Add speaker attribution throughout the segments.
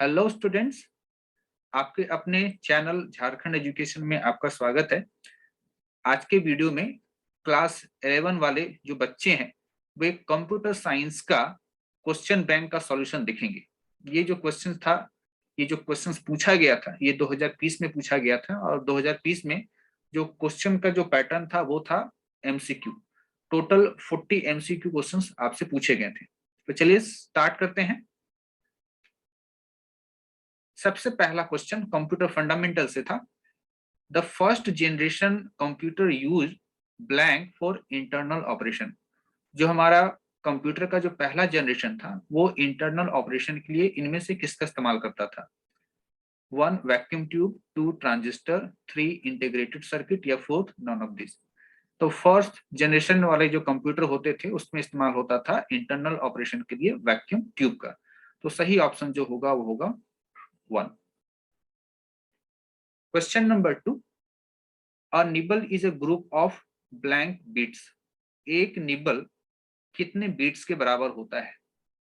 Speaker 1: Hello students, आपके अपने channel Jharkhand education में आपका स्वागत है। आज के वीडियो में क्लास 11 वाले जो बच्चे हैं वे कंप्यूटर साइंस का क्वेश्चन बैंक का सॉल्यूशन देखेंगे। ये जो क्वेश्चन था, ये जो क्वेश्चन पूछा गया था, ये 2020 में पूछा गया था और 2020 में जो क्वेश्चन का जो पैटर्न था वो था एमसीक्यू। टोटल 40 एमसीक्यू क्वेश्चंस आपसे पूछे गए थे। तो चलिए स्टार्ट करते हैं। सबसे पहला क्वेश्चन कंप्यूटर फंडामेंटल से था। The first generation computer use blank for internal operation. जो हमारा कंप्यूटर का जो पहला जनरेशन था वो इंटरनल ऑपरेशन के लिए इनमें से किसका इस्तेमाल करता था? 1 vacuum tube, 2 transistor, 3 integrated circuit या 4 नॉन ऑफ दिस। तो फर्स्ट जनरेशन वाले जो कंप्यूटर होते थे उसमें इस्तेमाल होता था इंटरनल ऑपरेशन के लिए वैक्यूम ट्यूब का। तो सही ऑप्शन जो होगा वो होगा 1। Question number 2, A nibble is a group of blank bits. एक निबल कितने बीट्स के बराबर होता है?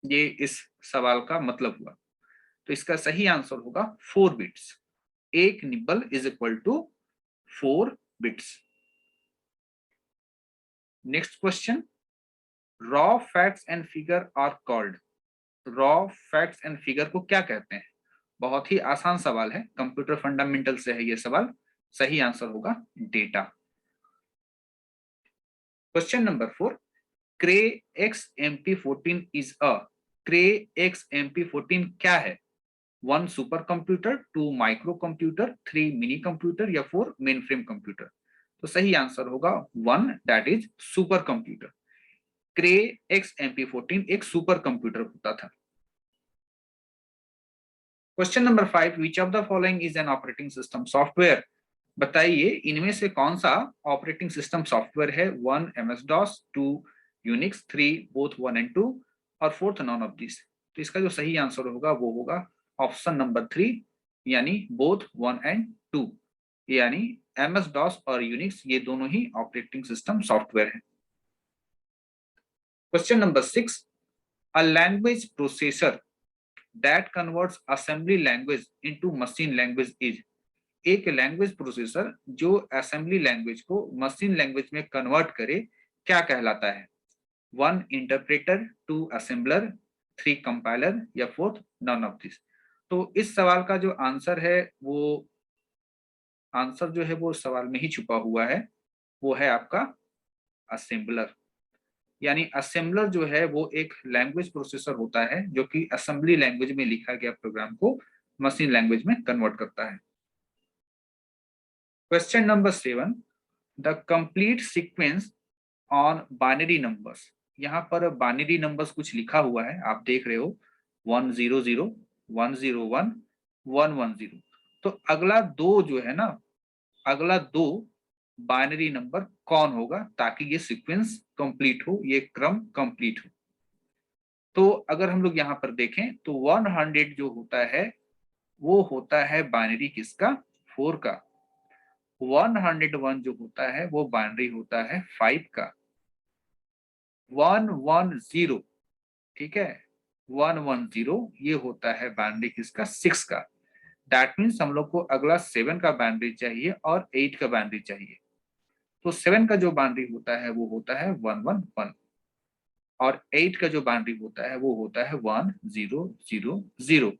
Speaker 1: ये इस सवाल का मतलब हुआ। तो इसका सही आंसर होगा 4 बिट्स। एक nibble is equal to 4 bits. Next question, raw facts and figure are called. Raw facts and figure को क्या कहते हैं? बहुत ही आसान सवाल है, कंप्यूटर फंडामेंटल से है ये सवाल। सही आंसर होगा data. Question number 4, cray x MP14 is a. Cray x MP14 क्या है? 1 super computer, 2 micro computer, 3 mini computer या 4 मेन फ्रेम कंप्यूटर। तो सही आंसर होगा 1, that is super computer. Cray x MP14 एक सुपर कंप्यूटर होता था। Question number 5, which of the following is an operating system software. बताइए इनमें से कौन सा ऑपरेटिंग सिस्टम सॉफ्टवेयर है? 1 MS-DOS, 2 यूनिक्स, 3 बोथ 1 and 2 और 4th नॉन ऑफ दिस। तो इसका जो सही आंसर होगा वो होगा ऑप्शन नंबर 3, यानी बोथ 1 and 2। यानी MS-DOS और यूनिक्स ये दोनों ही ऑपरेटिंग सिस्टम सॉफ्टवेयर है। Question number 6, a language processor that converts assembly language into machine language is. एक लैंग्वेज प्रोसेसर जो असेंबली लैंग्वेज को मशीन लैंग्वेज में कन्वर्ट करे क्या कहलाता है? 1 इंटरप्रेटर, 2 असेंबलर, 3 कंपाइलर या 4th नॉन ऑफ दिस। तो इस सवाल का जो आंसर है वो आंसर जो है वो सवाल में ही छुपा हुआ है, वो है आपका असेंबलर। यानी असेंबलर जो है वो एक लैंग्वेज प्रोसेसर होता है जो कि असेंबली लैंग्वेज में लिखा गया प्रोग्राम को मशीन लैंग्वेज में कन्वर्ट करता है। Question number 7, the complete sequence on binary numbers. यहाँ पर बाइनरी नंबर्स कुछ लिखा हुआ है, आप देख रहे हो 100, 101, 110। तो अगला दो जो है ना, अगला दो बाइनरी नंबर कौन होगा ताकि ये सीक्वेंस कंप्लीट हो, ये क्रम कंप्लीट हो? तो अगर हम लोग यहाँ पर देखें तो 100 जो होता है वो होता है बाइनरी किसका? 4 का। 101 जो होता है वो बाइनरी होता है 5 का। 110, ठीक है, 110 ये होता है बाइनरी किसका? 6 का। दैट मीन्स हम लोग को अगला 7 का बाइनरी चाहिए और 8 का बाइनरी चाहिए। तो 7 का जो बाइनरी होता है वो होता है 111 और 8 का जो बाइनरी होता है वो होता है 1000।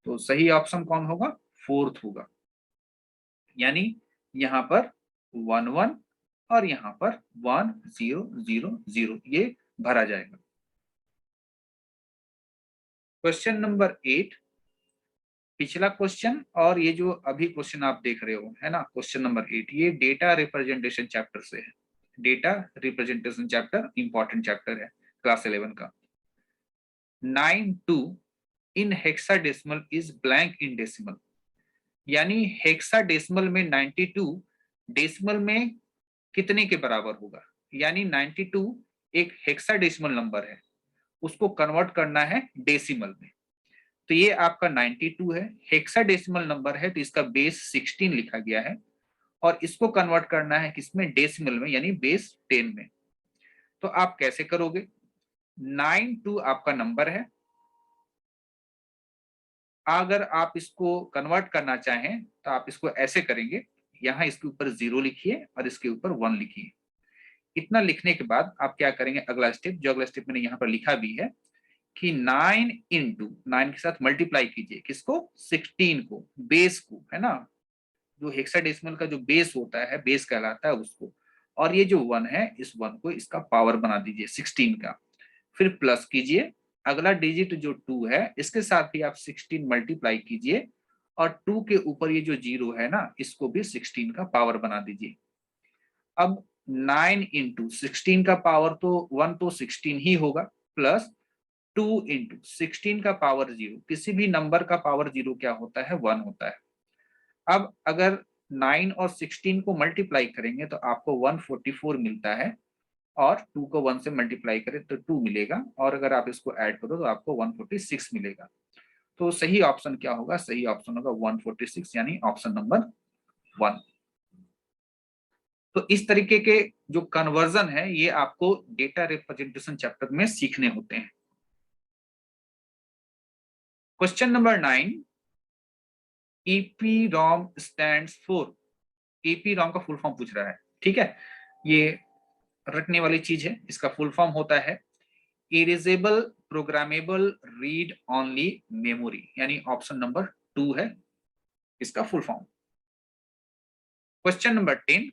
Speaker 1: तो सही ऑप्शन कौन होगा? 4th होगा। यानी यहाँ पर 11 और यहाँ पर 1000 ये भरा जाएगा। क्वेश्चन नंबर 8, पिछला क्वेश्चन और ये जो अभी क्वेश्चन आप देख रहे हो है ना, क्वेश्चन नंबर 8, ये डेटा रिप्रेजेंटेशन चैप्टर से है। Data representation chapter important chapter है क्लास 11 का। 92 in hexadecimal is blank in decimal. यानी हेक्साडेसिमल में 92 डेसिमल में कितने के बराबर होगा? यानी 92 एक हेक्साडेसिमल नंबर है, उसको कन्वर्ट करना है डेसिमल में। तो ये आपका 92 है, हेक्साडेसिमल नंबर है तो इसका बेस 16 लिखा गया है और इसको कन्वर्ट करना है किसमें? डेसिमल में, यानी बेस 10 में। तो आप कैसे करोगे? 92 आपका नंबर है, अगर आप इसको कन्वर्ट करना चाहें तो आप इसको ऐसे करेंगे, यहाँ इसके ऊपर 0 लिखिए और इसके ऊपर 1 लिखिए। इतना लिखने के बाद आप क्या करेंगे, अगला स्टेप, जो अगला स्टेप मैंने यहाँ पर लिखा भी है कि 9 इंटू 9 के साथ मल्टीप्लाई कीजिए किसको, 16 को, बेस को, है ना, जो हेक्साडेसिमल का जो बेस होता है, बेस कहलाता है उसको, और ये जो 1 है इस 1 को इसका पावर बना दीजिए 16 का, फिर प्लस कीजिए, अगला डिजिट जो 2 है इसके साथ ही आप 16 मल्टीप्लाई कीजिए और 2 के ऊपर ये जो 0 है ना इसको भी 16 का पावर बना दीजिए। अब 9 इंटू 16 का पावर तो 1 तो 16 ही होगा, प्लस 2 इंटू 16 का पावर 0, किसी भी नंबर का पावर 0 क्या होता है, 1 होता है। अब अगर 9 और 16 को मल्टीप्लाई करेंगे तो आपको 144 मिलता है, और 2 को 1 से मल्टीप्लाई करें तो 2 मिलेगा, और अगर आप इसको ऐड करो तो आपको 146 मिलेगा। तो सही ऑप्शन क्या होगा, सही ऑप्शन होगा 146, यानी ऑप्शन नंबर 1। तो इस तरीके के जो कन्वर्जन है ये आपको डेटा रिप्रेजेंटेशन चैप्टर में सीखने होते हैं। Question number 9, EPROM stands for, EPROM का फुल फॉर्म पूछ रहा है, ठीक है, ये रटने वाली चीज है। इसका फुल फॉर्म होता है erasable programmable read only memory, यानी ऑप्शन नंबर 2 है इसका full form. Question number 10,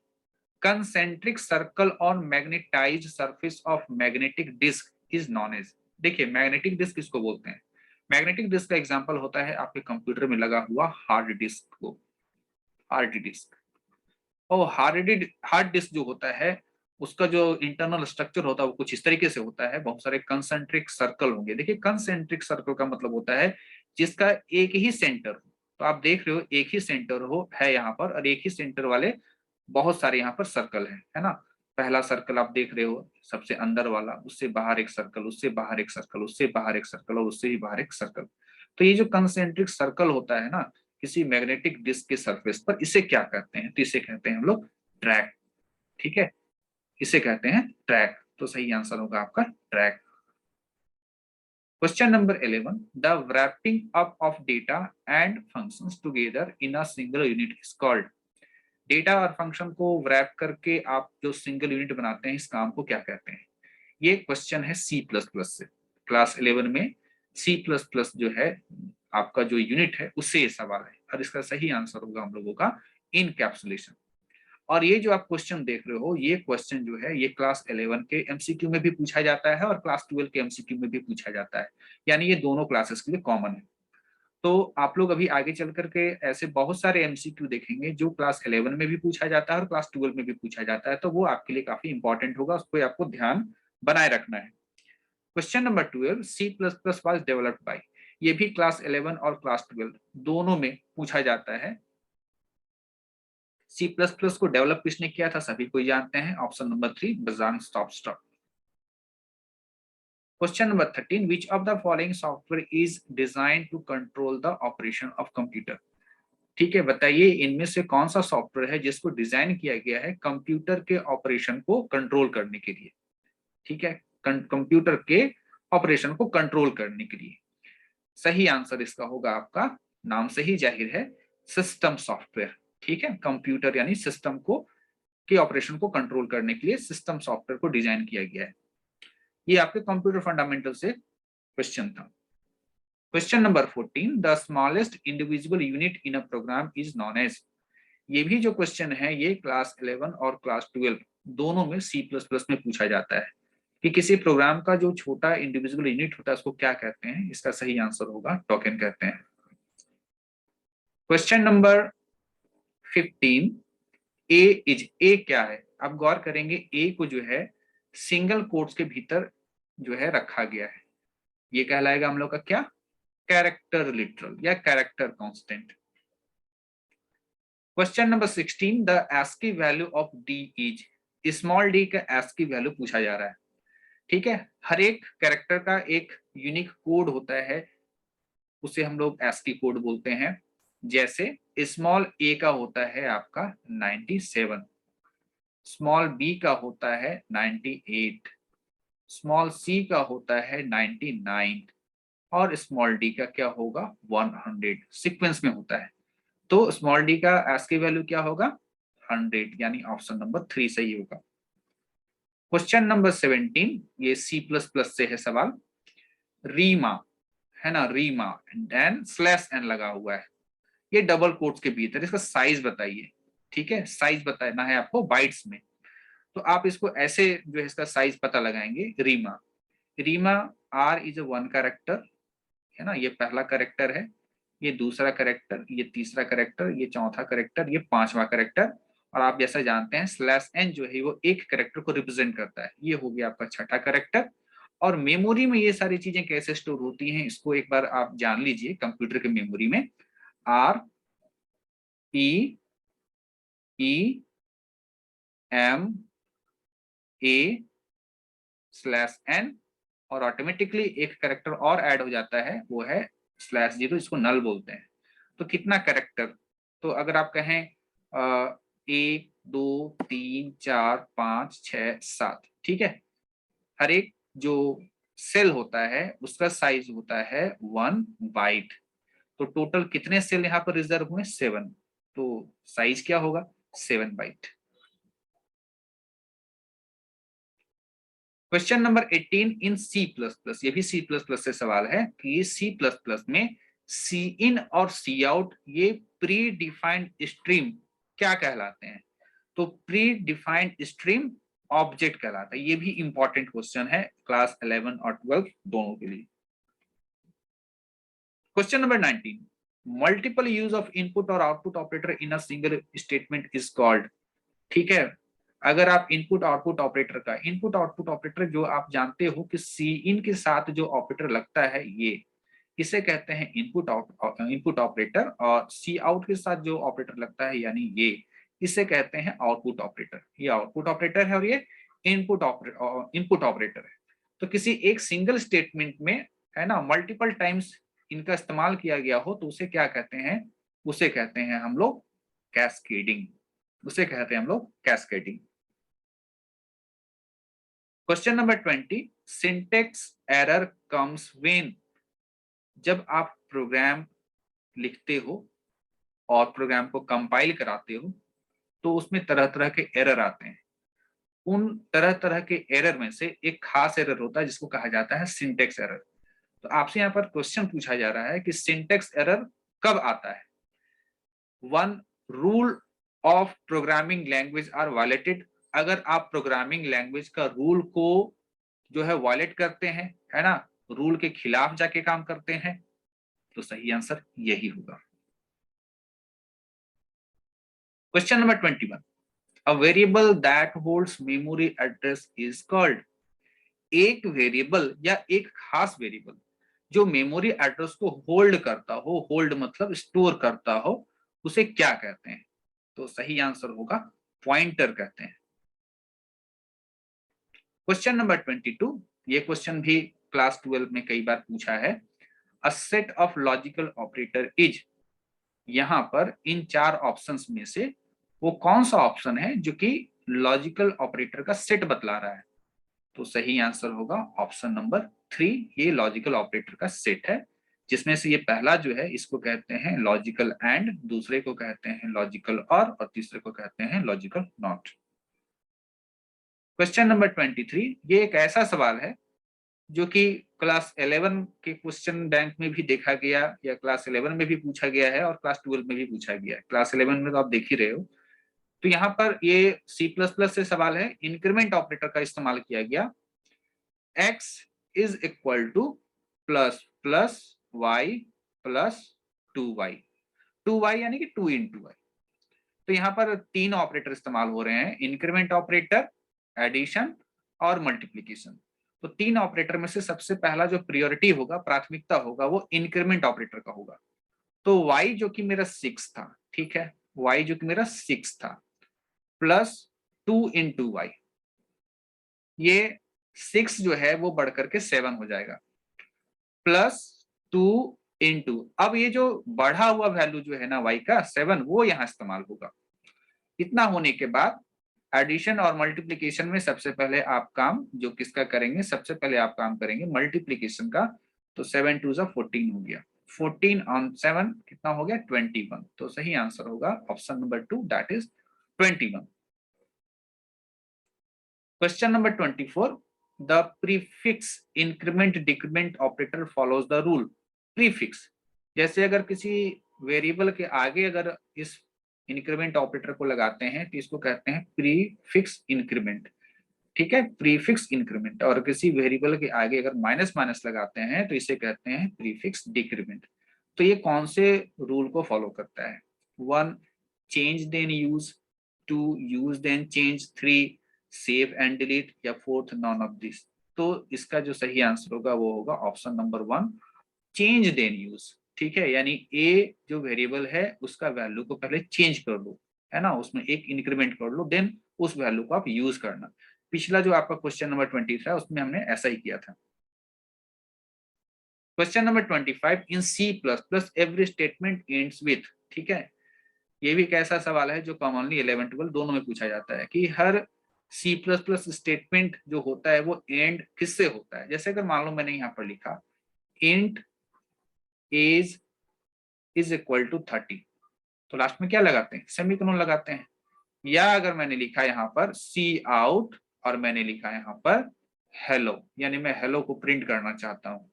Speaker 1: concentric circle on magnetized surface of magnetic disk is known as. देखिए मैग्नेटिक डिस्क किसको बोलते हैं, मैग्नेटिक डिस्क का एग्जांपल होता है आपके कंप्यूटर में लगा हुआ हार्ड डिस्क को, हार्ड डिस्क। और हार्ड डिस्क जो होता है उसका जो इंटरनल स्ट्रक्चर होता है वो कुछ इस तरीके से होता है, बहुत सारे कंसेंट्रिक सर्कल होंगे। देखिए कंसेंट्रिक सर्कल का मतलब होता है जिसका एक ही सेंटर हो, तो आप देख रहे हो एक ही सेंटर हो है यहाँ पर, और एक ही सेंटर वाले बहुत सारे यहाँ पर सर्कल है ना। पहला सर्कल आप देख रहे हो सबसे अंदर वाला, उससे बाहर एक सर्कल, उससे बाहर एक सर्कल, उससे बाहर एक सर्कल, और उससे भी बाहर एक सर्कल। तो ये जो कंसेंट्रिक सर्कल होता है ना किसी मैग्नेटिक डिस्क के सरफेस पर, इसे क्या कहते हैं, तो इसे कहते हैं हम लोग ट्रैक, ठीक है, इसे कहते हैं ट्रैक। तो सही आंसर होगा आपका track. Question number 11, the wrapping up of data and functions together in a single unit is called। Data और फंक्शन को wrap करके आप जो सिंगल यूनिट बनाते हैं इस काम को क्या कहते हैं। ये क्वेश्चन है C++ से, क्लास 11 में C++ जो है आपका जो यूनिट है उससे ये सवाल है, और इसका सही आंसर होगा हम लोगों का इनकैप्सुलेशन। और ये जो आप क्वेश्चन देख रहे हो ये क्वेश्चन जो है ये क्लास 11 के एमसीक्यू में भी पूछा जाता है और क्लास 12 के एमसीक्यू में भी पूछा जाता है, यानी ये दोनों क्लासेस के लिए कॉमन है। तो आप लोग अभी आगे चल करके ऐसे बहुत सारे एमसीक्यू देखेंगे जो क्लास 11 में भी पूछा जाता है और क्लास 12 में भी पूछा जाता है, तो वो आपके लिए काफी इंपॉर्टेंट होगा, उसको आपको ध्यान बनाए रखना है। Question number 12, C++ was developed by, ये भी क्लास 11 और क्लास 12 दोनों में पूछा जाता है। C++ को डेवलप किसने किया था सभी कोई जानते हैं, ऑप्शन नंबर 3 बजांग stop. Question number 13, which of the following software is design to control the operation of computer. ठीक है, बताइए इनमें से कौन सा सॉफ्टवेयर है जिसको डिजाइन किया गया है कंप्यूटर के ऑपरेशन को कंट्रोल करने के लिए। ठीक है, कंप्यूटर के ऑपरेशन को कंट्रोल करने के लिए। सही आंसर इसका होगा आपका, नाम से ही जाहिर है, सिस्टम सॉफ्टवेयर। ठीक है, कंप्यूटर यानी सिस्टम को के ऑपरेशन को कंट्रोल करने के लिए सिस्टम सॉफ्टवेयर को डिजाइन किया गया है। ये आपके कंप्यूटर फंडामेंटल से क्वेश्चन था। Question number 14, the smallest individual unit in a program is known as. ये भी जो क्वेश्चन है ये क्लास 11 और क्लास 12 दोनों में C++ में पूछा जाता है कि किसी प्रोग्राम का जो छोटा इंडिविजुअल यूनिट होता है उसको क्या कहते हैं। इसका सही आंसर होगा टोकन कहते हैं। क्वेश्चन नंबर 15, ए क्या है। अब गौर करेंगे ए को जो है सिंगल कोट्स के भीतर जो है रखा गया है, ये कहलाएगा हम लोग का क्या, कैरेक्टर लिटरल या character constant. Question number 16, the ASCII value of D is, small D का ASCII वैल्यू पूछा जा रहा है। ठीक है, हर एक कैरेक्टर का एक यूनिक कोड होता है, उसे हम लोग ASCII कोड बोलते हैं। जैसे स्मॉल ए का होता है आपका 97, स्मॉल बी का होता है 98, स्मॉल सी का होता है 99, और स्मॉल डी का क्या होगा 100, सीक्वेंस में होता है। तो स्मॉल डी का ASCII वैल्यू क्या होगा 100, यानी ऑप्शन नंबर 3 सही होगा। क्वेश्चन नंबर 17, ये C++ से है सवाल। रीमा है ना, रीमा एंड स्लैश एन लगा हुआ है, ये डबल कोट्स के भीतर, इसका साइज बताइए। ठीक है, साइज बताना है आपको बाइट्स में। तो आप इसको ऐसे जो है इसका साइज पता लगाएंगे। Reema, Reema R is a 1 character, है ना, ये पहला कैरेक्टर है, ये दूसरा कैरेक्टर, ये तीसरा कैरेक्टर, ये चौथा कैरेक्टर, ये पांचवा कैरेक्टर, और आप जैसा जानते हैं स्लैश एन जो है वो एक कैरेक्टर को रिप्रेजेंट करता है। ये हो गया आपका छठा कैरेक्टर। और मेमोरी में ये सारी चीजें कैसे स्टोर होती हैं इसको एक बार आप जान लीजिए। कंप्यूटर के मेमोरी में R E E M A slash n, और ऑटोमेटिकली एक कैरेक्टर और ऐड हो जाता है, वो है /0, इसको नल बोलते हैं। तो कितना कैरेक्टर, तो अगर आप कहें 1 2 3 4 5 6 7, ठीक है, हर एक जो सेल होता है उसका साइज होता है 1 बाइट। तो टोटल कितने सेल यहाँ पर रिजर्व हुए 7, तो साइज क्या होगा 7 बाइट। क्वेश्चन नंबर 18 इन C++, ये भी C++ से सवाल है कि C++ में सी इन और सी आउट ये प्री डिफाइंड स्ट्रीम क्या कहलाते हैं। तो प्री डिफाइंड स्ट्रीम ऑब्जेक्ट कहलाता है। ये भी इंपॉर्टेंट क्वेश्चन है क्लास 11 और 12 दोनों के लिए। Question number 19, multiple use of input और output operator in a single statement is called. ठीक है, अगर आप इनपुट आउटपुट ऑपरेटर का, इनपुट आउटपुट ऑपरेटर जो आप जानते हो कि सी इन के साथ जो ऑपरेटर लगता है ये, इसे कहते हैं इनपुट ऑपरेटर, और सी आउट के साथ जो ऑपरेटर लगता है यानी ये, इसे कहते हैं आउटपुट ऑपरेटर। ये आउटपुट ऑपरेटर है और ये इनपुट ऑपरेटर है। तो किसी एक सिंगल स्टेटमेंट में, है ना, मल्टीपल टाइम्स इनका इस्तेमाल किया गया हो तो उसे क्या कहते हैं, उसे कहते हैं हम लोग कैस्केडिंग, उसे कहते हैं हम लोग cascading. Question number 20, syntax error comes when. जब आप प्रोग्राम लिखते हो और प्रोग्राम को कंपाइल कराते हो तो उसमें तरह तरह के एरर आते हैं। उन तरह तरह के एरर में से एक खास एरर होता है जिसको कहा जाता है सिंटेक्स एरर। तो आपसे यहाँ पर क्वेश्चन पूछा जा रहा है कि सिंटेक्स एरर कब आता है। 1, rule of programming language are violated. अगर आप प्रोग्रामिंग लैंग्वेज का रूल को जो है वायलेट करते हैं, है ना, रूल के खिलाफ जाके काम करते हैं, तो सही आंसर यही होगा। Question number 21, a variable that holds memory address is called. एक वेरिएबल या एक खास वेरिएबल जो मेमोरी एड्रेस को होल्ड करता हो, होल्ड मतलब स्टोर करता हो, उसे क्या कहते हैं। तो सही आंसर होगा पॉइंटर कहते हैं। क्वेश्चन नंबर 22, ये क्वेश्चन भी क्लास 12 में कई बार पूछा है। A set of logical operator is. यहां पर इन चार ऑप्शंस में से वो कौन सा ऑप्शन है जो कि लॉजिकल ऑपरेटर का सेट बतला रहा है। तो सही आंसर होगा ऑप्शन नंबर 3, ये लॉजिकल ऑपरेटर का सेट है, जिसमें से ये पहला जो है इसको कहते हैं लॉजिकल एंड, दूसरे को कहते हैं लॉजिकल और तीसरे को कहते हैं लॉजिकल नॉट। क्वेश्चन नंबर 23, ये एक ऐसा सवाल है जो कि क्लास 11 के क्वेश्चन बैंक में भी देखा गया, या क्लास 11 में भी पूछा गया है और क्लास 12 में भी पूछा गया है। क्लास 11 में तो आप देख ही रहे हो। तो यहाँ पर ये C++ से सवाल है, इंक्रीमेंट ऑपरेटर का इस्तेमाल किया गया। x is equal to plus plus y plus 2y, 2y यानी कि 2 इंटू वाई। तो यहाँ पर तीन ऑपरेटर इस्तेमाल हो रहे हैं, इंक्रीमेंट ऑपरेटर, एडिशन और मल्टीप्लीकेशन। तो तीन ऑपरेटर में से सबसे पहला जो प्रायोरिटी होगा, प्राथमिकता होगा, वो इंक्रीमेंट ऑपरेटर का होगा। तो y जो कि मेरा 6 था, ठीक है, y जो कि मेरा 6 था प्लस 2 इंटू वाई, ये 6 जो है वो बढ़ करके 7 हो जाएगा, प्लस 2 इंटू, अब ये जो बढ़ा हुआ वैल्यू जो है ना y का 7, वो यहाँ इस्तेमाल होगा। इतना होने के बाद एडिशन और मल्टीप्लिकेशन में सबसे पहले आप काम जो किसका करेंगे, सबसे पहले आप काम करेंगे मल्टीप्लिकेशन का। तो 7 2 14 हो गया, 14 on 7 कितना हो गया 21। तो सही आंसर होगा option number 2 that is 21। Question number 24, the prefix increment decrement operator follows the rule. Prefix, जैसे अगर किसी वेरिएबल के आगे अगर इस इंक्रीमेंट ऑपरेटर को लगाते हैं तो इसको कहते हैं प्रीफिक्स इंक्रीमेंट। ठीक है, प्रीफिक्स इंक्रीमेंट। और किसी वेरिएबल के आगे अगर माइनस माइनस लगाते हैं तो इसे कहते हैं प्रीफिक्स डिक्रीमेंट। तो ये कौन से रूल को फॉलो करता है? 1 change then use, 2 use then change, 3 save and delete, या 4th नॉन ऑफ दिस। तो इसका जो सही आंसर होगा वो होगा option number 1 change then use. ठीक है, यानी ए जो वेरिएबल है उसका वैल्यू को पहले चेंज कर लो, है ना, उसमें एक इंक्रीमेंट कर लो, देन उस वैल्यू को आप यूज करना। पिछला जो आपका क्वेश्चन नंबर 20 था उसमें हमने ऐसा ही किया था। Question number 25, in C plus plus every statement ends with. ठीक है, ये भी एक ऐसा सवाल है जो कॉमनली 11 12 दोनों में पूछा जाता है कि हर सी प्लस प्लस स्टेटमेंट जो होता है वो एंड किससे होता है। जैसे अगर मान लो मैंने यहाँ पर लिखा int age is equal to 30, तो लास्ट में क्या लगाते हैं? सेमीकोलन लगाते हैं। या अगर मैंने लिखा यहाँ पर सी आउट और मैंने लिखा यहाँ पर हेलो, यानी मैं हेलो को प्रिंट करना चाहता हूँ।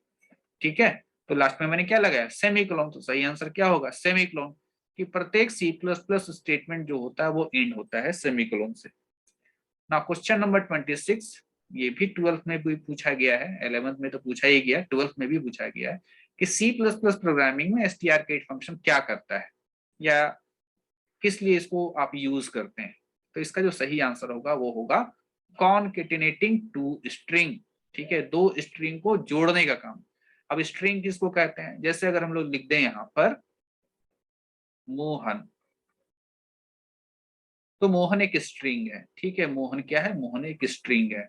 Speaker 1: ठीक है, तो लास्ट में मैंने क्या लगाया? सेमीकोलन। तो सही आंसर क्या होगा? सेमीकोलन। कि प्रत्येक सी प्लस प्लस स्टेटमेंट जो होता है वो एंड होता है सेमीकोलन से। ना क्वेश्चन नंबर 26, ये भी 12th में भी पूछा गया है, 11th में तो पूछा ही गया, 12th में भी पूछा गया है कि सी प्लस प्लस प्रोग्रामिंग में strcat फंक्शन क्या करता है या किस लिए इसको आप यूज करते हैं। तो इसका जो सही आंसर होगा वो होगा कॉनकेटिनेटिंग टू स्ट्रिंग। ठीक है, दो स्ट्रिंग को जोड़ने का काम। अब स्ट्रिंग किसको कहते हैं? जैसे अगर हम लोग लिख दें यहाँ पर मोहन, तो मोहन एक स्ट्रिंग है। ठीक है, मोहन क्या है? मोहन एक स्ट्रिंग है।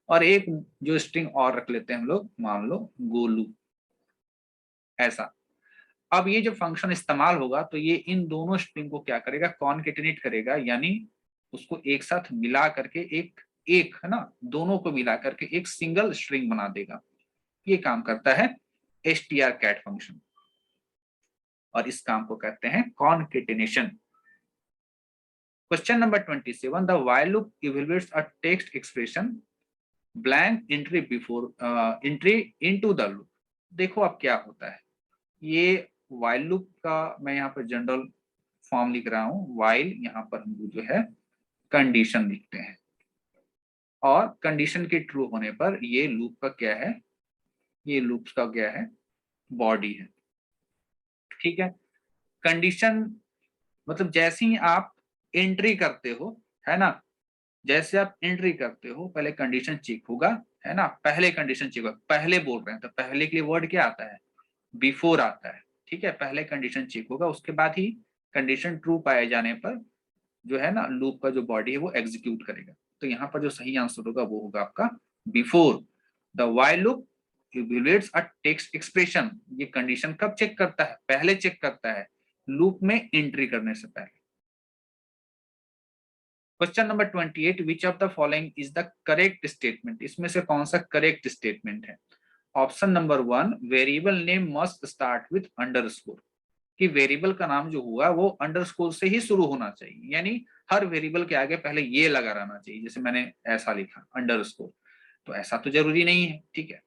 Speaker 1: और एक जो स्ट्रिंग और रख लेते हैं हम लोग, मान लो गोलू, ऐसा। अब ये जो फंक्शन इस्तेमाल होगा तो ये इन दोनों स्ट्रिंग को क्या करेगा? कॉनकेटिनेट करेगा, यानी उसको एक साथ मिला करके एक एक है ना, दोनों को मिला करके एक सिंगल स्ट्रिंग बना देगा। ये काम करता है strcat फंक्शन, और इस काम को कहते हैं concatenation. Question number 27, the while loop evaluates a text expression blank entry before entry into the loop. देखो अब क्या होता है, ये व्हाइल लूप का मैं यहाँ पर जनरल फॉर्म लिख रहा हूँ। व्हाइल यहाँ पर हम जो है कंडीशन लिखते हैं, और कंडीशन के ट्रू होने पर ये लूप का क्या है? ये लूप का क्या है? बॉडी है। ठीक है, कंडीशन मतलब जैसे ही आप एंट्री करते हो, है ना, जैसे आप एंट्री करते हो पहले कंडीशन चेक होगा, है ना, पहले कंडीशन चेक होगा। पहले बोल रहे हैं तो पहले के लिए वर्ड क्या आता है? बिफोर आता है। ठीक है, पहले कंडीशन चेक होगा, उसके बाद ही कंडीशन ट्रू पाए जाने पर जो है ना लूप का जो बॉडी है वो एग्जीक्यूट करेगा। तो यहाँ पर जो सही आंसर होगा वो होगा आपका before. The while loop evaluates a text expression. ये कंडीशन कब चेक करता है? पहले चेक करता है, लूप में एंट्री करने से पहले। Question number 28, which of the following is the correct statement. इसमें से कौन सा करेक्ट स्टेटमेंट है? Option number 1, variable name must start with underscore. कि वेरिएबल का नाम जो हुआ वो अंडरस्कोर से ही शुरू होना चाहिए, यानी हर वेरिएबल के आगे पहले ये लगा रहना चाहिए। जैसे मैंने ऐसा लिखा अंडरस्कोर, तो ऐसा तो जरूरी नहीं है। ठीक है,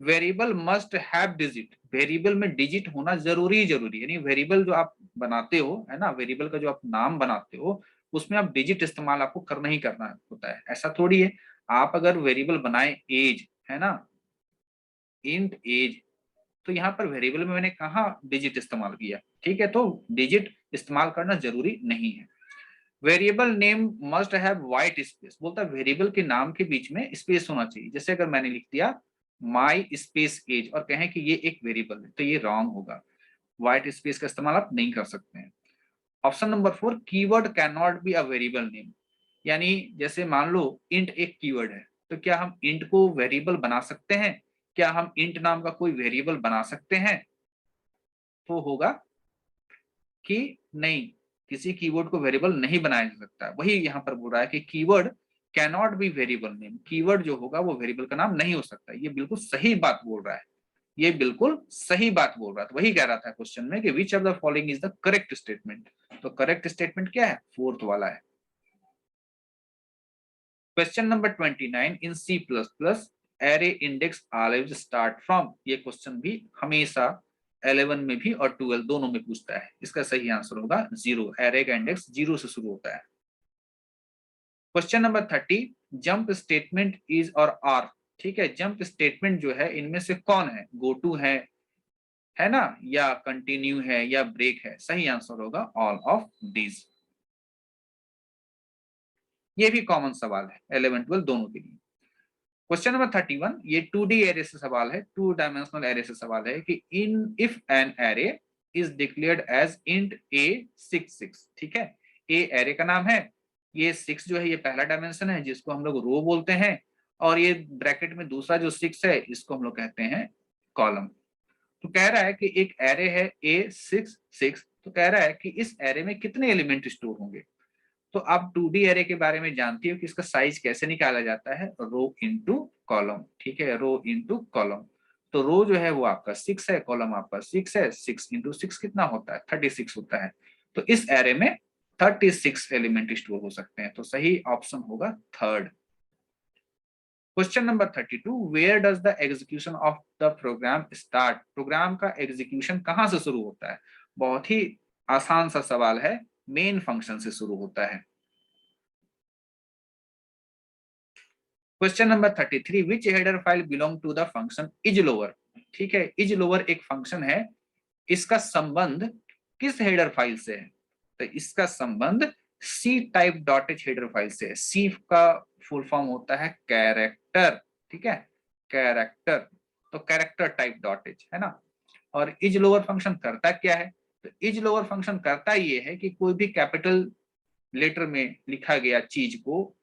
Speaker 1: variable must have digit. Variable में डिजिट होना जरूरी यानी वेरिएबल जो आप बनाते हो, है ना, वेरिएबल का जो आप नाम बनाते हो उसमें आप डिजिट इस्तेमाल आपको करना ही करना होता है। ऐसा थोड़ी है आप अगर वेरिएबल बनाए एज, है ना, इंट एज, तो यहाँ पर वेरिएबल में मैंने कहा डिजिट इस्तेमाल किया। ठीक है, तो डिजिट इस्तेमाल करना जरूरी नहीं है। Variable name must have white space. बोलता है वेरिएबल के नाम के बीच में स्पेस होना चाहिए। जैसे अगर मैंने लिख दिया माई स्पेस एज और कहें कि ये एक वेरिएबल है, तो ये रॉन्ग होगा। व्हाइट स्पेस का इस्तेमाल आप नहीं कर सकते हैं। Option number 4, keyword can not be a variable name. यानी जैसे मान लो इंट एक कीवर्ड है, तो क्या हम इंट को वेरिएबल बना सकते हैं? क्या हम इंट नाम का कोई वेरिएबल बना सकते हैं? तो होगा कि नहीं, किसी कीवर्ड को वेरिएबल नहीं बनाया जा सकता। वही यहाँ पर बोल रहा है कि keyword can not be variable name. Keyword जो होगा वो वेरिएबल का नाम नहीं हो सकता। ये बिल्कुल सही बात बोल रहा है। ये बिल्कुल सही बात बोल रहा था, वही कह रहा था क्वेश्चन में कि which of the following is the correct statement. तो करेक्ट स्टेटमेंट क्या है, फोर्थ वाला है। Question number 29 in C plus plus array index always start from. ये क्वेश्चन भी हमेशा 11 में भी और 12 दोनों में पूछता है। इसका सही आंसर होगा 0। एरे का इंडेक्स 0 से शुरू होता है। Question number 30 jump statement is और आर। ठीक है, जंप स्टेटमेंट जो है इनमें से कौन है, गो टू है ना, या कंटिन्यू है या ब्रेक है। सही आंसर होगा ऑल ऑफ दीज। ये भी कॉमन सवाल है 11 12 दोनों के लिए। क्वेश्चन नंबर 31 ये 2D एरे से सवाल है, 2 डायमेंशनल एरे से सवाल है कि in if an array is declared as int a66। ठीक है, ए एरे का नाम है, ये 6 जो है ये पहला डायमेंशन है जिसको हम लोग रो बोलते हैं, और ये ब्रैकेट में दूसरा जो 6 है इसको हम लोग कहते हैं कॉलम। तो कह रहा है कि एक एरे है a66, तो कह रहा है कि इस एरे में कितने एलिमेंट स्टोर होंगे। तो आप 2D एरे के बारे में जानती हो कि इसका साइज कैसे निकाला जाता है, रो इनटू कॉलम। ठीक है, रो इनटू कॉलम। तो रो जो है वो आपका 6 है, कॉलम आपका 6 है, 6 इंटू 6 कितना होता है, 36 होता है। तो इस एरे में 36 एलिमेंट स्टोर हो सकते हैं। तो सही ऑप्शन होगा third. Question number 32 where does the execution of the program start. Program का एग्जीक्यूशन कहां से शुरू होता है। बहुत ही आसान सा सवाल है, मेन फंक्शन से शुरू होता है। Question number 33 which header file belong to the function is lower. ठीक है, इज लोअर एक फंक्शन है, इसका संबंध किस हेडर फाइल से है। तो इसका संबंध C type dot h header file से है। सी का फुल फॉर्म होता है कैरेक्टर। ठीक है, कैरेक्टर, तो कैरेक्टर टाइप डॉट एच है ना। और इज लोअर फंक्शन करता क्या है, तो इज लोअर फंक्शन करता ये है कि कोई भी कैपिटल लेटर में लिखा गया चीज को,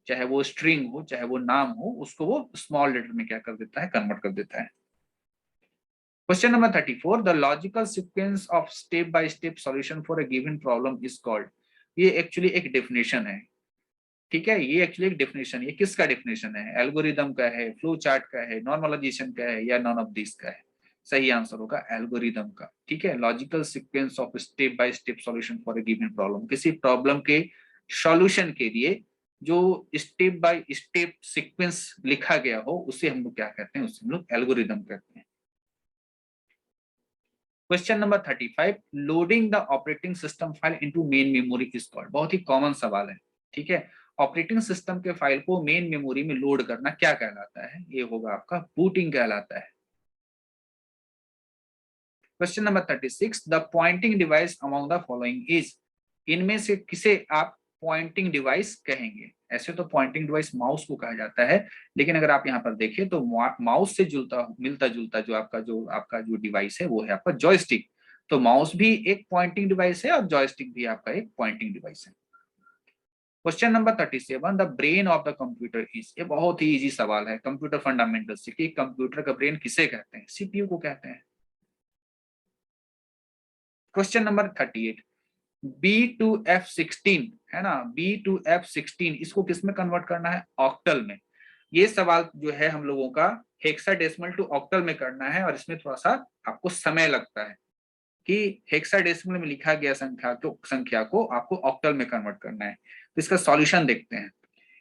Speaker 1: चाहे वो स्ट्रिंग हो चाहे वो नाम हो, उसको वो स्मॉल लेटर में क्या कर देता है, कन्वर्ट कर देता है। Question number 34 the logical sequence of step by step solution for a given problem is called. ये एक्चुअली एक डेफिनेशन है। ठीक है, ये एक्चुअली एक डेफिनेशन, ये किसका डेफिनेशन है, एल्गोरिदम का है, फ्लो चार्ट का है, नॉर्मलाइजेशन का है, या नॉन ऑफ दिस का है। सही आंसर होगा एल्गोरिदम का। ठीक है, logical sequence of step by step solution for a given problem, किसी प्रॉब्लम के सॉल्यूशन के लिए जो स्टेप बाय स्टेप सीक्वेंस लिखा गया हो उसे हम लोग क्या कहते हैं, उसे हम लोग एल्गोरिदम कहते हैं। Question number 35 loading the operating system file into main memory is called. बहुत ही कॉमन सवाल है। ठीक है, ऑपरेटिंग सिस्टम के फाइल को मेन मेमोरी में लोड करना क्या कहलाता है, ये होगा आपका बूटिंग कहलाता है। Question number 36 the pointing device among the following is. इनमें से किसे आप पॉइंटिंग डिवाइस कहेंगे। ऐसे तो पॉइंटिंग डिवाइस माउस को कहा जाता है, लेकिन अगर आप यहाँ पर देखें तो माउस से जुलता मिलता जुलता जो डिवाइस है वो है आपका जॉयस्टिक। तो माउस भी एक पॉइंटिंग डिवाइस है और जॉयस्टिक भी आपका एक पॉइंटिंग डिवाइस है। Question number 37 the brain of the computer is. ये बहुत ही इजी सवाल है, कंप्यूटर फंडामेंटल से, कि कंप्यूटर का ब्रेन किसे कहते हैं, सीपीयू को कहते हैं। क्वेश्चन नंबर 38 B2F16 है ना, B2F16 इसको किस में कन्वर्ट करना है, ऑक्टल में। ये सवाल जो है हम लोगों का हेक्साडेसिमल टू ऑक्टल में करना है, और इसमें थोड़ा सा आपको समय लगता है कि हेक्साडेसिमल में लिखा गया संख्या को आपको ऑक्टल में कन्वर्ट करना है। तो इसका सॉल्यूशन देखते हैं।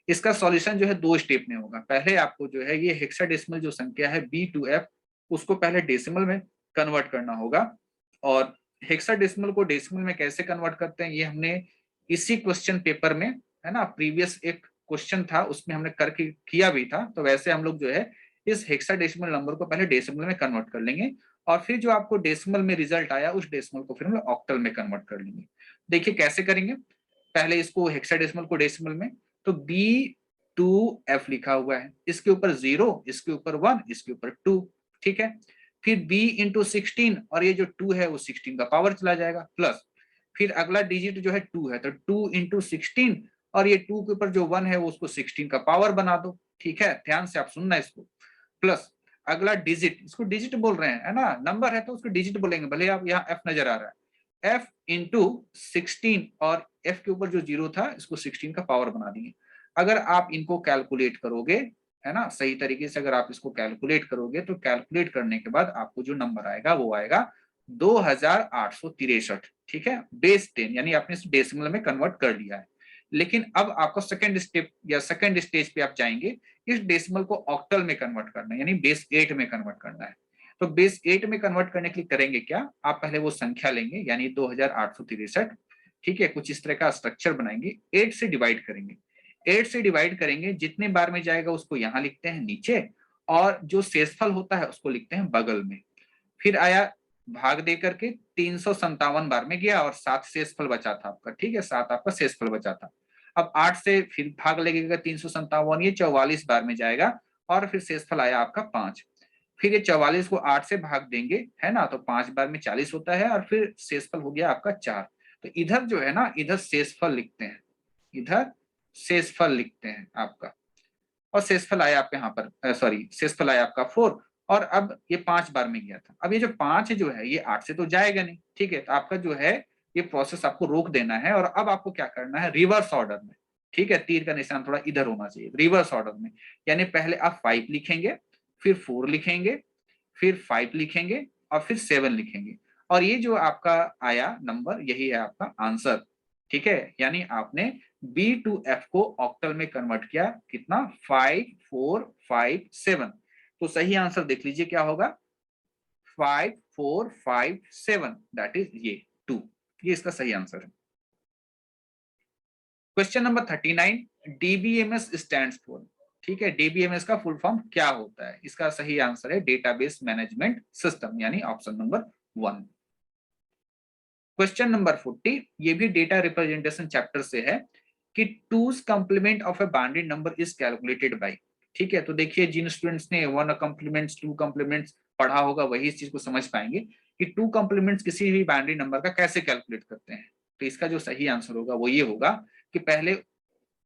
Speaker 1: इसका सॉल्यूशन जो है 2 स्टेप में होगा। पहले आपको जो है ये हेक्साडेसिमल जो संख्या है B2F, उसको पहले डेसिमल में कन्वर्ट करना होगा। और हेक्साडेसिमल को डेसिमल में कैसे कन्वर्ट करते हैं ये हमने इसी क्वेश्चन पेपर में, है ना, प्रीवियस एक क्वेश्चन था उसमें हमने करके किया भी था। तो वैसे हम लोग जो है इस हेक्साडेसिमल नंबर को पहले डेसिमल में कन्वर्ट कर लेंगे, और फिर जो आपको डेसिमल में रिजल्ट आया उस डेसिमल को फिर हम ऑक्टल में कन्वर्ट कर लेंगे। देखिए कैसे करेंगे। पहले इसको हेक्साडेसिमल को डेसिमल में, तो B2F लिखा हुआ है, इसके ऊपर 0, इसके ऊपर 1, इसके ऊपर 2। ठीक है, फिर B इंटू 16, और ये जो 2 है वो 16 का पावर चला जाएगा, प्लस फिर अगला डिजिट जो है 2 है, तो 2 इंटू 16, और ये 2 के ऊपर जो 1 है वो उसको 16 का पावर बना दो। ठीक है, ध्यान से आप सुनना इसको। प्लस अगला डिजिट, इसको डिजिट बोल रहे हैं, है ना, नंबर है तो उसको डिजिट बोलेंगे, भले आप यहाँ F नजर आ रहा है, F इंटू 16, और F के ऊपर जो 0 था इसको 16 का पावर बना दिए। अगर आप इनको कैलकुलेट करोगे है ना। सही तरीके से अगर आप इसको कैलकुलेट करोगे तो कैलकुलेट करने के बाद आपको जो नंबर आएगा वो आएगा 2863। ठीक है, बेस 10, यानी आपने इस डेसिमल में कन्वर्ट कर लिया है। लेकिन अब आपको सेकंड स्टेप या सेकंड स्टेज पे आप जाएंगे, इस डेसिमल को ऑक्टल में कन्वर्ट करना है, यानी बेस 8 में कन्वर्ट करना है। तो बेस 8 में कन्वर्ट करने के लिए करेंगे क्या, आप पहले वो संख्या लेंगे यानी 2863, ठीक है, कुछ इस तरह का स्ट्रक्चर बनाएंगे, 8 से डिवाइड करेंगे। 8 से डिवाइड करेंगे, जितने बार में जाएगा उसको यहां लिखते हैं नीचे, और जो शेषफल होता है उसको लिखते हैं बगल में। फिर आया भाग दे करके 357 बार में गया और 7 शेषफल बचा था आपका, ठीक है, 7 आपका शेषफल बचा था। अब 8 से फिर भाग लगेगा 357, ये 44 बार में जाएगा और फिर शेषफल आया आपका 5। फिर ये 44 को 8 से भाग देंगे, है ना, तो 5 बार में 40 होता है और फिर शेषफल हो गया आपका 4। तो इधर जो है ना, इधर शेषफल लिखते हैं, इधर शेषफल लिखते हैं आपका, और शेषफल आया आपके यहाँ पर, सॉरी, शेषफल आया आपका 4। और अब ये 5 बार में गया था। अब ये जो 5 जो है ये 8 से तो जाएगा नहीं, ठीक है, तो आपका जो है ये प्रोसेस आपको रोक देना है। और अब आपको क्या करना है, रिवर्स ऑर्डर में, ठीक है, तीर का निशान थोड़ा इधर होना चाहिए, रिवर्स ऑर्डर में, यानी पहले आप 5 लिखेंगे, फिर 4 लिखेंगे, फिर 5 लिखेंगे और फिर 7 लिखेंगे। और ये जो आपका आया नंबर यही है आपका आंसर, ठीक है, यानी आपने बी टू एफ को ऑक्टल में कन्वर्ट किया, कितना, 5457। तो सही आंसर देख लीजिए क्या होगा, 5457, दैट इज ये 2, ये इसका सही आंसर है। Question number 39, DBMS stands for, ठीक है, डीबीएमएस का फुल फॉर्म क्या होता है, इसका सही आंसर है डेटाबेस मैनेजमेंट सिस्टम, यानी ऑप्शन नंबर 1। क्वेश्चन नंबर 40, ये भी डेटा रिप्रेजेंटेशन चैप्टर से है कि twos complement of a binary number is calculated by, ठीक है। तो देखिए जिन स्टूडेंट्स ने 1 कंप्लीमेंट्स 2 कंप्लीमेंट्स पढ़ा होगा वही इस चीज को समझ पाएंगे कि 2 कंप्लीमेंट्स किसी भी बाइनरी नंबर का कैसे कैलकुलेट करते हैं। तो इसका जो सही आंसर होगा वो ये होगा कि पहले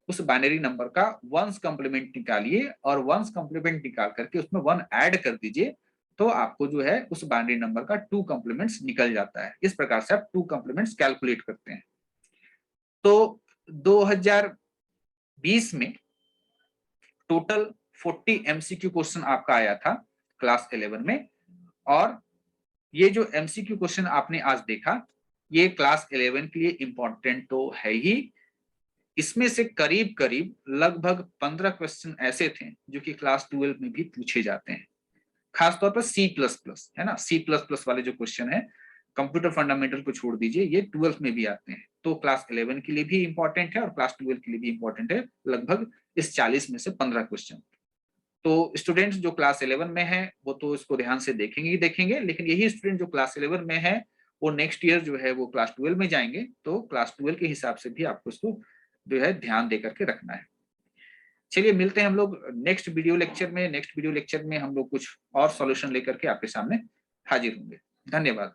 Speaker 1: उस बाइनरी नंबर का वंस कंप्लीमेंट निकालिए और वंस कंप्लीमेंट निकाल करके उसमें 1 ऐड कर दीजिए, तो आपको जो है उस बाइनरी नंबर का 2 कंप्लीमेंट्स निकल जाता है। इस प्रकार से आप 2 कंप्लीमेंट्स कैलकुलेट करते हैं। तो 2020 में टोटल 40 एमसीक्यू क्वेश्चन आपका आया था क्लास 11 में, और ये जो एमसीक्यू क्वेश्चन आपने आज देखा ये क्लास 11 के लिए इंपॉर्टेंट तो है ही, इसमें से करीब करीब लगभग 15 क्वेश्चन ऐसे थे जो कि क्लास 12 में भी पूछे जाते हैं, खासतौर पर सी प्लस प्लस, है ना, सी प्लस प्लस वाले जो क्वेश्चन है, कंप्यूटर फंडामेंटल को छोड़ दीजिए, ये 12th में भी आते हैं। तो क्लास 11 के लिए भी इंपॉर्टेंट है और क्लास 12 के लिए भी इंपॉर्टेंट है, लगभग इस 40 में से 15 क्वेश्चन। तो स्टूडेंट्स जो क्लास 11 में है वो तो इसको ध्यान से देखेंगे ही देखेंगे, लेकिन यही स्टूडेंट जो क्लास 11 में है वो नेक्स्ट ईयर जो है वो क्लास 12 में जाएंगे, तो क्लास 12 के हिसाब से भी आपको इसको जो है ध्यान दे करके रखना है। चलिए मिलते हैं हम लोग नेक्स्ट वीडियो लेक्चर में। नेक्स्ट वीडियो लेक्चर में हम लोग कुछ और सॉल्यूशन लेकर के आपके सामने हाजिर होंगे। धन्यवाद।